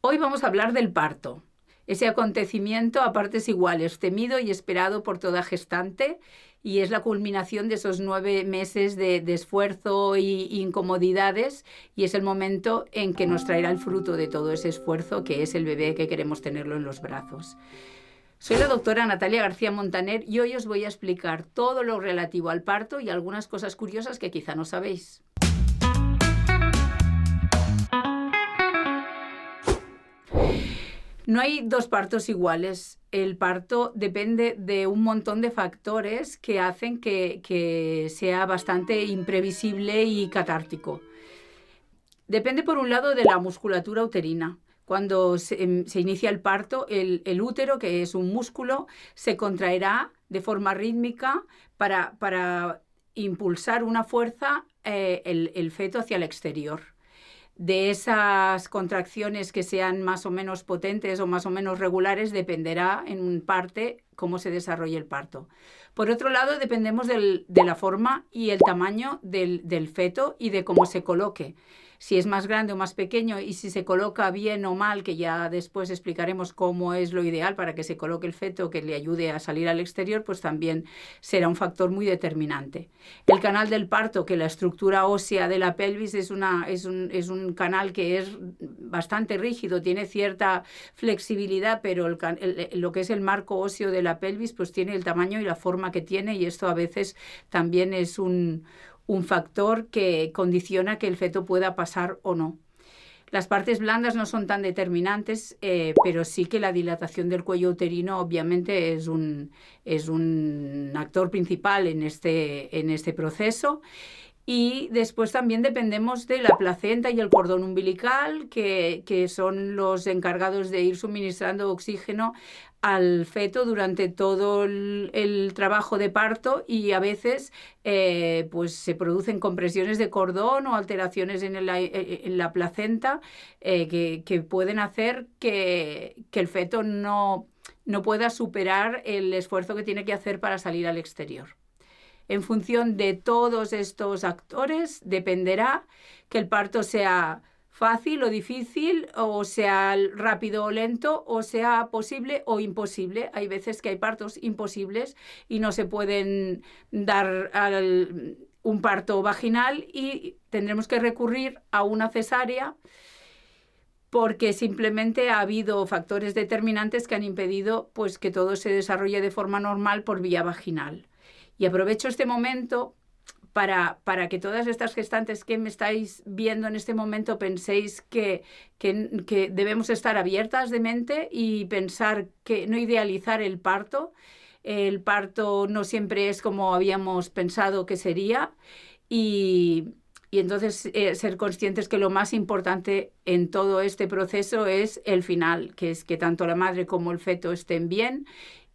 Hoy vamos a hablar del parto, ese acontecimiento a partes iguales, temido y esperado por toda gestante, y es la culminación de esos 9 meses de esfuerzo y incomodidades, y es el momento en que nos traerá el fruto de todo ese esfuerzo, que es el bebé que queremos tenerlo en los brazos. Soy la doctora Natalia García Montaner y hoy os voy a explicar todo lo relativo al parto y algunas cosas curiosas que quizá no sabéis. No hay dos partos iguales. El parto depende de un montón de factores que hacen que sea bastante imprevisible y catártico. Depende, por un lado, de la musculatura uterina. Cuando se inicia el parto, el útero, que es un músculo, se contraerá de forma rítmica para impulsar una fuerza el feto hacia el exterior. De esas contracciones que sean más o menos potentes o más o menos regulares dependerá en parte cómo se desarrolle el parto. Por otro lado, dependemos de la forma y el tamaño del feto y de cómo se coloque. Si es más grande o más pequeño y si se coloca bien o mal, que ya después explicaremos cómo es lo ideal para que se coloque el feto que le ayude a salir al exterior, pues también será un factor muy determinante. El canal del parto, que la estructura ósea de la pelvis es un canal que es bastante rígido, tiene cierta flexibilidad, pero lo que es el marco óseo de la pelvis pues tiene el tamaño y la forma que tiene, y esto a veces también es un factor que condiciona que el feto pueda pasar o no. Las partes blandas no son tan determinantes, pero sí que la dilatación del cuello uterino obviamente es un actor principal en este proceso. Y después también dependemos de la placenta y el cordón umbilical, que son los encargados de ir suministrando oxígeno al feto durante todo el trabajo de parto, y a veces pues se producen compresiones de cordón o alteraciones en la placenta que pueden hacer que el feto no pueda superar el esfuerzo que tiene que hacer para salir al exterior. En función de todos estos actores dependerá que el parto sea fácil o difícil, o sea rápido o lento, o sea posible o imposible. Hay veces que hay partos imposibles y no se pueden dar un parto vaginal y tendremos que recurrir a una cesárea, porque simplemente ha habido factores determinantes que han impedido pues, que todo se desarrolle de forma normal por vía vaginal. Y aprovecho este momento para que todas estas gestantes que me estáis viendo en este momento penséis que debemos estar abiertas de mente y pensar que no idealizar el parto. El parto no siempre es como habíamos pensado que sería, y entonces ser conscientes que lo más importante en todo este proceso es el final, que es que tanto la madre como el feto estén bien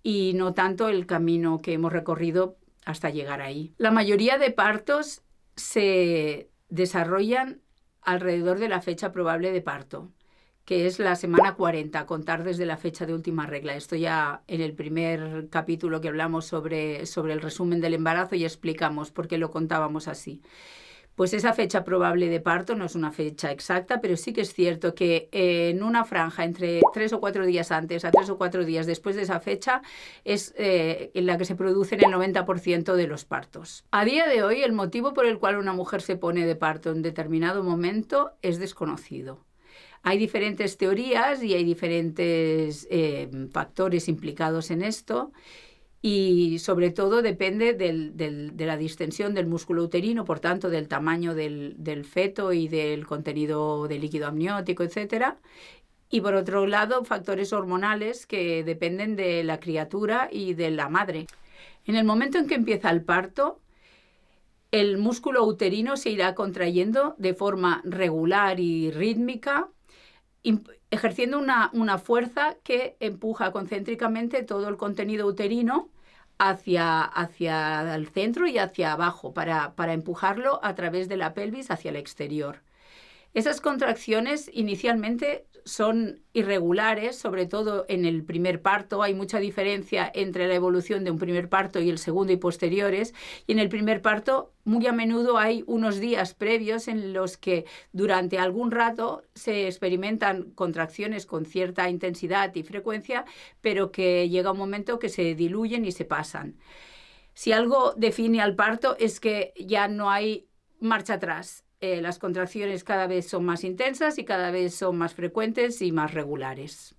y no tanto el camino que hemos recorrido hasta llegar ahí. La mayoría de partos se desarrollan alrededor de la fecha probable de parto, que es la semana 40, a contar desde la fecha de última regla. Esto ya en el primer capítulo que hablamos sobre el resumen del embarazo y explicamos por qué lo contábamos así. Pues esa fecha probable de parto no es una fecha exacta, pero sí que es cierto que en una franja entre 3 o 4 días antes a 3 o 4 días después de esa fecha es en la que se producen el 90% de los partos. A día de hoy, el motivo por el cual una mujer se pone de parto en determinado momento es desconocido. Hay diferentes teorías y hay diferentes factores implicados en esto. Y sobre todo depende de la distensión del músculo uterino, por tanto del tamaño del feto y del contenido de líquido amniótico, etc. Y por otro lado, factores hormonales que dependen de la criatura y de la madre. En el momento en que empieza el parto, el músculo uterino se irá contrayendo de forma regular y rítmica, ejerciendo una fuerza que empuja concéntricamente todo el contenido uterino hacia el centro y hacia abajo para empujarlo a través de la pelvis hacia el exterior. Esas contracciones inicialmente son irregulares, sobre todo en el primer parto. Hay mucha diferencia entre la evolución de un primer parto y el segundo y posteriores. Y en el primer parto muy a menudo hay unos días previos en los que durante algún rato se experimentan contracciones con cierta intensidad y frecuencia, pero que llega un momento que se diluyen y se pasan. Si algo define al parto es que ya no hay marcha atrás. Las contracciones cada vez son más intensas y cada vez son más frecuentes y más regulares.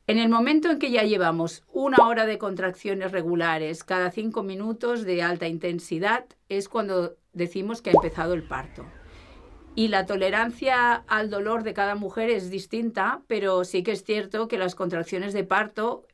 En el momento en que ya llevamos 1 hora de contracciones regulares cada 5 minutos de alta intensidad, es cuando decimos que ha empezado el parto. Y la tolerancia al dolor de cada mujer es distinta, pero sí que es cierto que las contracciones de parto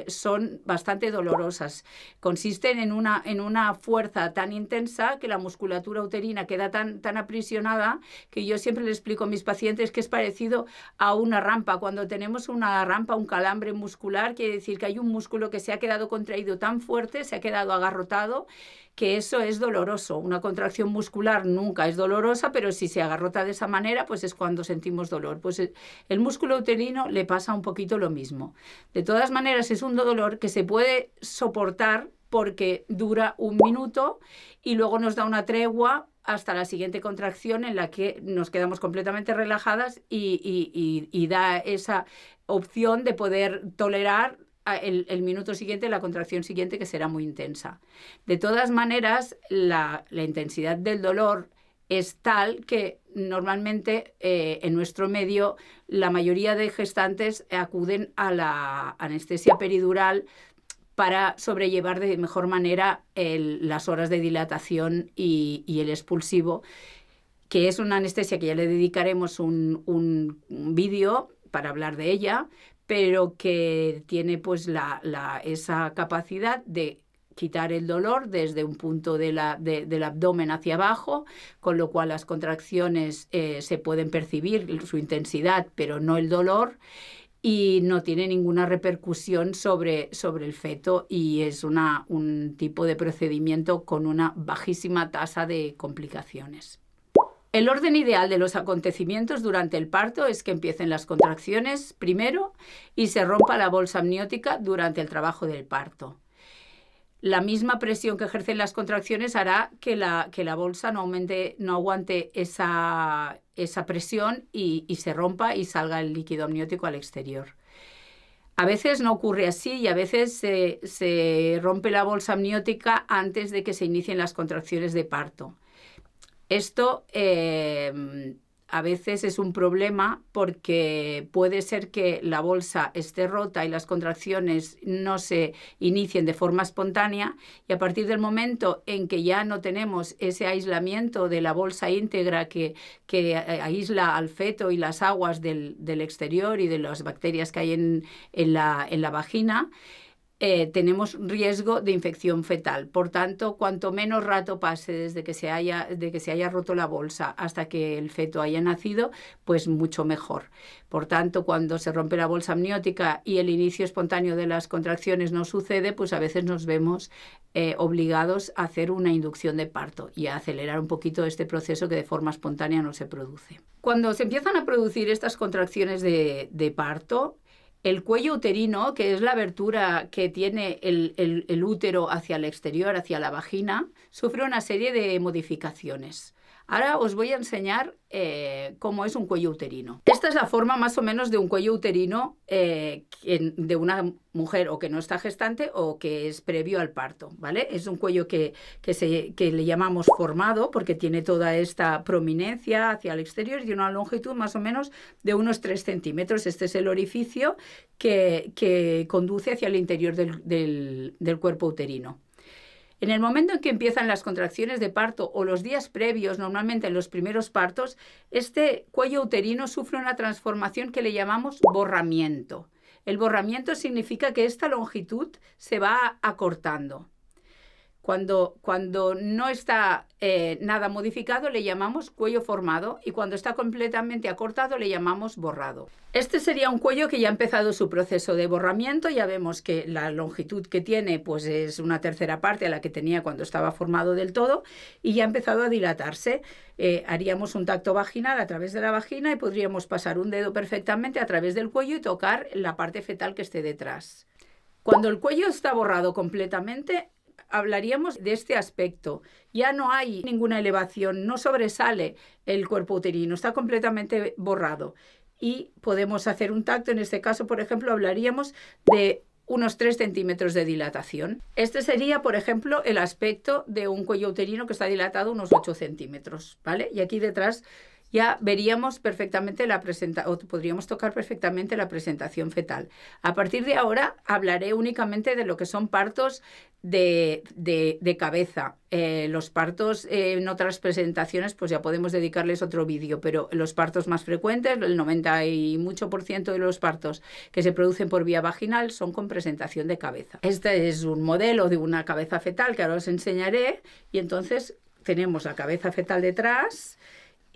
son bastante dolorosas. Consisten en una fuerza tan intensa que la musculatura uterina queda tan aprisionada que yo siempre le explico a mis pacientes que es parecido a una rampa. Cuando tenemos una rampa, un calambre muscular, quiere decir que hay un músculo que se ha quedado contraído tan fuerte, se ha quedado agarrotado, que eso es doloroso. Una contracción muscular nunca es dolorosa, pero si se agarrota de esa manera, pues es cuando sentimos dolor. Pues el músculo uterino le pasa un poquito lo mismo. De todas maneras, es un dolor que se puede soportar porque dura 1 minuto y luego nos da una tregua hasta la siguiente contracción en la que nos quedamos completamente relajadas y da esa opción de poder tolerar el minuto siguiente, la contracción siguiente, que será muy intensa. De todas maneras, la intensidad del dolor es tal que normalmente en nuestro medio la mayoría de gestantes acuden a la anestesia peridural para sobrellevar de mejor manera las horas de dilatación y el expulsivo, que es una anestesia que ya le dedicaremos un vídeo para hablar de ella, pero que tiene pues esa capacidad de quitar el dolor desde un punto del abdomen hacia abajo, con lo cual las contracciones se pueden percibir, su intensidad, pero no el dolor, y no tiene ninguna repercusión sobre el feto, y es un tipo de procedimiento con una bajísima tasa de complicaciones. El orden ideal de los acontecimientos durante el parto es que empiecen las contracciones primero y se rompa la bolsa amniótica durante el trabajo del parto. La misma presión que ejercen las contracciones hará que la bolsa no aguante esa presión y se rompa y salga el líquido amniótico al exterior. A veces no ocurre así y a veces se rompe la bolsa amniótica antes de que se inicien las contracciones de parto. Esto a veces es un problema porque puede ser que la bolsa esté rota y las contracciones no se inicien de forma espontánea, y a partir del momento en que ya no tenemos ese aislamiento de la bolsa íntegra que aísla al feto y las aguas del exterior y de las bacterias que hay en la vagina, tenemos riesgo de infección fetal. Por tanto, cuanto menos rato pase desde que se haya roto la bolsa hasta que el feto haya nacido, pues mucho mejor. Por tanto, cuando se rompe la bolsa amniótica y el inicio espontáneo de las contracciones no sucede, pues a veces nos vemos obligados a hacer una inducción de parto y a acelerar un poquito este proceso que de forma espontánea no se produce. Cuando se empiezan a producir estas contracciones de parto, el cuello uterino, que es la abertura que tiene el útero hacia el exterior, hacia la vagina, sufre una serie de modificaciones. Ahora os voy a enseñar cómo es un cuello uterino. Esta es la forma más o menos de un cuello uterino de una mujer o que no está gestante o que es previo al parto, ¿vale? Es un cuello que le llamamos formado porque tiene toda esta prominencia hacia el exterior y una longitud más o menos de unos 3 centímetros. Este es el orificio que conduce hacia el interior del cuerpo uterino. En el momento en que empiezan las contracciones de parto o los días previos, normalmente en los primeros partos, este cuello uterino sufre una transformación que le llamamos borramiento. El borramiento significa que esta longitud se va acortando. Cuando no está nada modificado le llamamos cuello formado y cuando está completamente acortado le llamamos borrado. Este sería un cuello que ya ha empezado su proceso de borramiento. Ya vemos que la longitud que tiene pues es una tercera parte a la que tenía cuando estaba formado del todo y ya ha empezado a dilatarse. Haríamos un tacto vaginal a través de la vagina y podríamos pasar un dedo perfectamente a través del cuello y tocar la parte fetal que esté detrás. Cuando el cuello está borrado completamente, hablaríamos de este aspecto. Ya no hay ninguna elevación, no sobresale el cuerpo uterino, está completamente borrado. Y podemos hacer un tacto, en este caso, por ejemplo, hablaríamos de unos 3 centímetros de dilatación. Este sería, por ejemplo, el aspecto de un cuello uterino que está dilatado unos 8 centímetros, ¿vale? Y aquí detrás ya veríamos perfectamente o podríamos tocar perfectamente la presentación fetal. A partir de ahora hablaré únicamente de lo que son partos de cabeza. Los partos en otras presentaciones pues ya podemos dedicarles otro vídeo, pero los partos más frecuentes, el 90 y mucho por ciento de los partos que se producen por vía vaginal son con presentación de cabeza. Este es un modelo de una cabeza fetal que ahora os enseñaré y entonces tenemos la cabeza fetal detrás.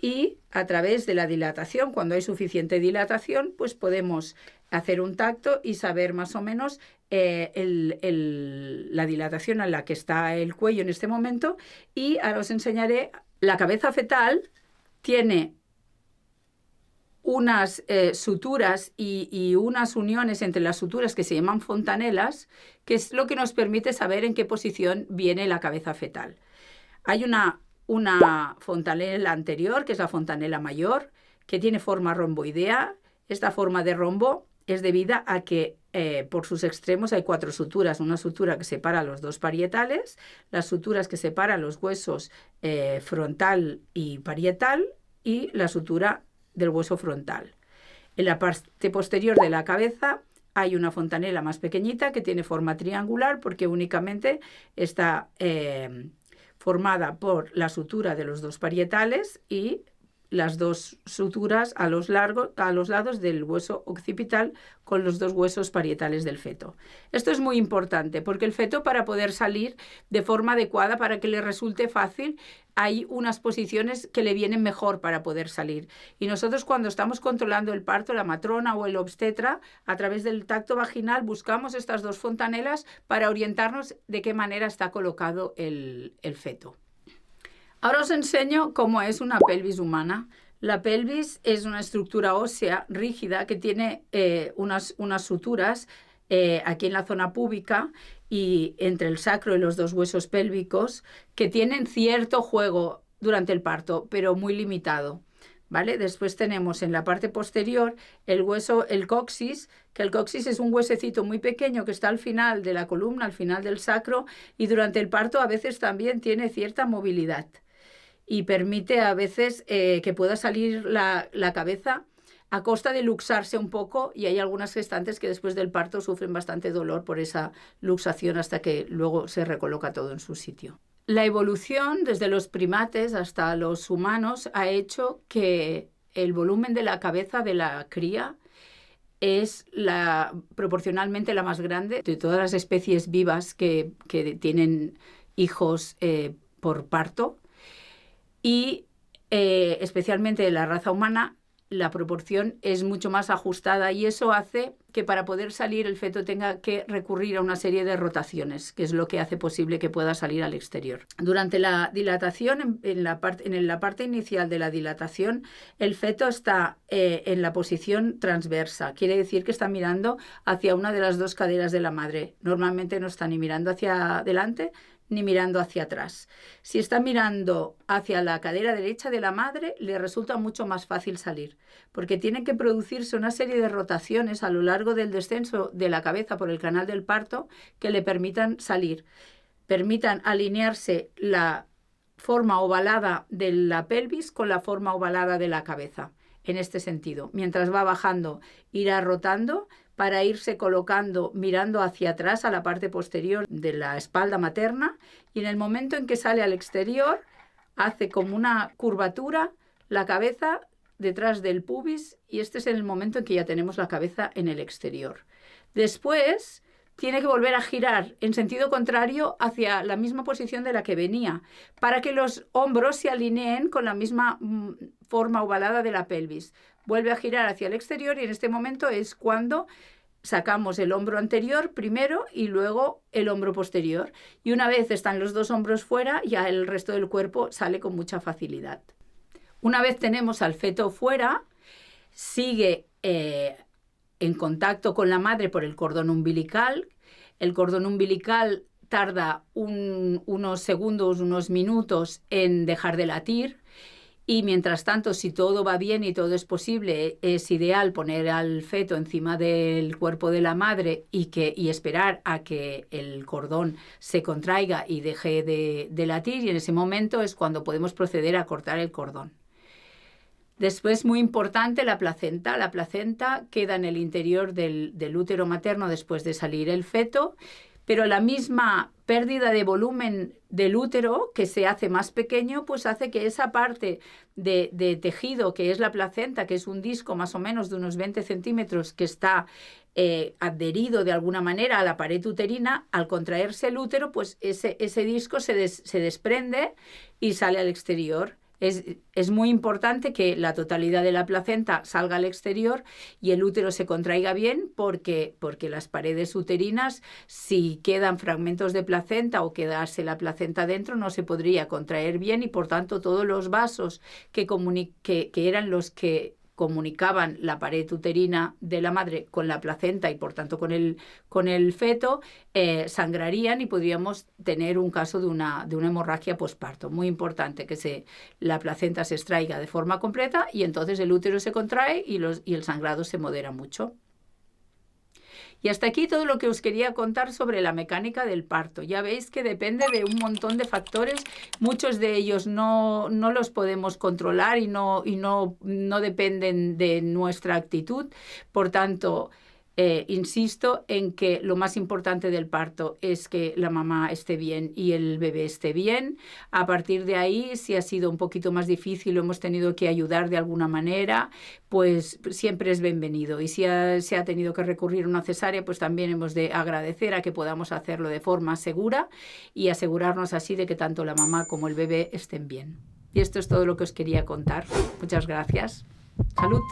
Y a través de la dilatación, cuando hay suficiente dilatación, pues podemos hacer un tacto y saber más o menos la dilatación a la que está el cuello en este momento. Y ahora os enseñaré, la cabeza fetal tiene unas suturas y unas uniones entre las suturas que se llaman fontanelas, que es lo que nos permite saber en qué posición viene la cabeza fetal. Hay una fontanela anterior, que es la fontanela mayor, que tiene forma romboidea. Esta forma de rombo es debida a que por sus extremos hay 4 suturas. Una sutura que separa los 2 parietales, las suturas que separan los huesos frontal y parietal y la sutura del hueso frontal. En la parte posterior de la cabeza hay una fontanela más pequeñita que tiene forma triangular porque únicamente está formada por la sutura de los 2 parietales y las 2 suturas a los lados del hueso occipital con los 2 huesos parietales del feto. Esto es muy importante porque el feto, para poder salir de forma adecuada, para que le resulte fácil, hay unas posiciones que le vienen mejor para poder salir. Y nosotros, cuando estamos controlando el parto, la matrona o el obstetra, a través del tacto vaginal buscamos estas 2 fontanelas para orientarnos de qué manera está colocado el feto. Ahora os enseño cómo es una pelvis humana. La pelvis es una estructura ósea rígida que tiene unas suturas aquí en la zona púbica y entre el sacro y los 2 huesos pélvicos que tienen cierto juego durante el parto, pero muy limitado, ¿vale? Después tenemos en la parte posterior el coxis, que el coxis es un huesecito muy pequeño que está al final de la columna, al final del sacro, y durante el parto a veces también tiene cierta movilidad y permite a veces que pueda salir la cabeza a costa de luxarse un poco, y hay algunas gestantes que después del parto sufren bastante dolor por esa luxación hasta que luego se recoloca todo en su sitio. La evolución desde los primates hasta los humanos ha hecho que el volumen de la cabeza de la cría es proporcionalmente la más grande de todas las especies vivas que tienen hijos por parto. Y especialmente de la raza humana, la proporción es mucho más ajustada y eso hace que para poder salir el feto tenga que recurrir a una serie de rotaciones, que es lo que hace posible que pueda salir al exterior. Durante la dilatación, en la parte inicial de la dilatación, el feto está en la posición transversa. Quiere decir que está mirando hacia una de las 2 caderas de la madre. Normalmente no está ni mirando hacia adelante ni mirando hacia atrás. Si está mirando hacia la cadera derecha de la madre, le resulta mucho más fácil salir, porque tienen que producirse una serie de rotaciones a lo largo del descenso de la cabeza por el canal del parto que le permitan salir, permitan alinearse la forma ovalada de la pelvis con la forma ovalada de la cabeza. En este sentido, mientras va bajando, irá rotando para irse colocando mirando hacia atrás a la parte posterior de la espalda materna, y en el momento en que sale al exterior hace como una curvatura la cabeza detrás del pubis y este es el momento en que ya tenemos la cabeza en el exterior. Después tiene que volver a girar en sentido contrario hacia la misma posición de la que venía, para que los hombros se alineen con la misma forma ovalada de la pelvis. Vuelve a girar hacia el exterior y en este momento es cuando sacamos el hombro anterior primero y luego el hombro posterior. Y una vez están los dos hombros fuera, ya el resto del cuerpo sale con mucha facilidad. Una vez tenemos al feto fuera, sigue en contacto con la madre por el cordón umbilical. El cordón umbilical tarda unos segundos, unos minutos en dejar de latir. Y mientras tanto, si todo va bien y todo es posible, es ideal poner al feto encima del cuerpo de la madre y esperar a que el cordón se contraiga y deje de latir. Y en ese momento es cuando podemos proceder a cortar el cordón. Después, muy importante, la placenta. La placenta queda en el interior del útero materno después de salir el feto, pero la misma pérdida de volumen del útero, que se hace más pequeño, pues hace que esa parte de tejido, que es la placenta, que es un disco más o menos de unos 20 centímetros, que está adherido de alguna manera a la pared uterina, al contraerse el útero, pues ese disco se desprende y sale al exterior. Es muy importante que la totalidad de la placenta salga al exterior y el útero se contraiga bien porque las paredes uterinas, si quedan fragmentos de placenta o quedase la placenta dentro, no se podría contraer bien y por tanto todos los vasos que eran los que comunicaban la pared uterina de la madre con la placenta y por tanto con el feto, sangrarían y podríamos tener un caso de una hemorragia posparto. Muy importante que la placenta se extraiga de forma completa y entonces el útero se contrae y el sangrado se modera mucho. Y hasta aquí todo lo que os quería contar sobre la mecánica del parto. Ya veis que depende de un montón de factores, muchos de ellos no los podemos controlar y no dependen de nuestra actitud. Por tanto, insisto en que lo más importante del parto es que la mamá esté bien y el bebé esté bien. A partir de ahí, si ha sido un poquito más difícil o hemos tenido que ayudar de alguna manera, pues siempre es bienvenido. Y si se ha tenido que recurrir a una cesárea, pues también hemos de agradecer a que podamos hacerlo de forma segura y asegurarnos así de que tanto la mamá como el bebé estén bien. Y esto es todo lo que os quería contar. Muchas gracias. Salud.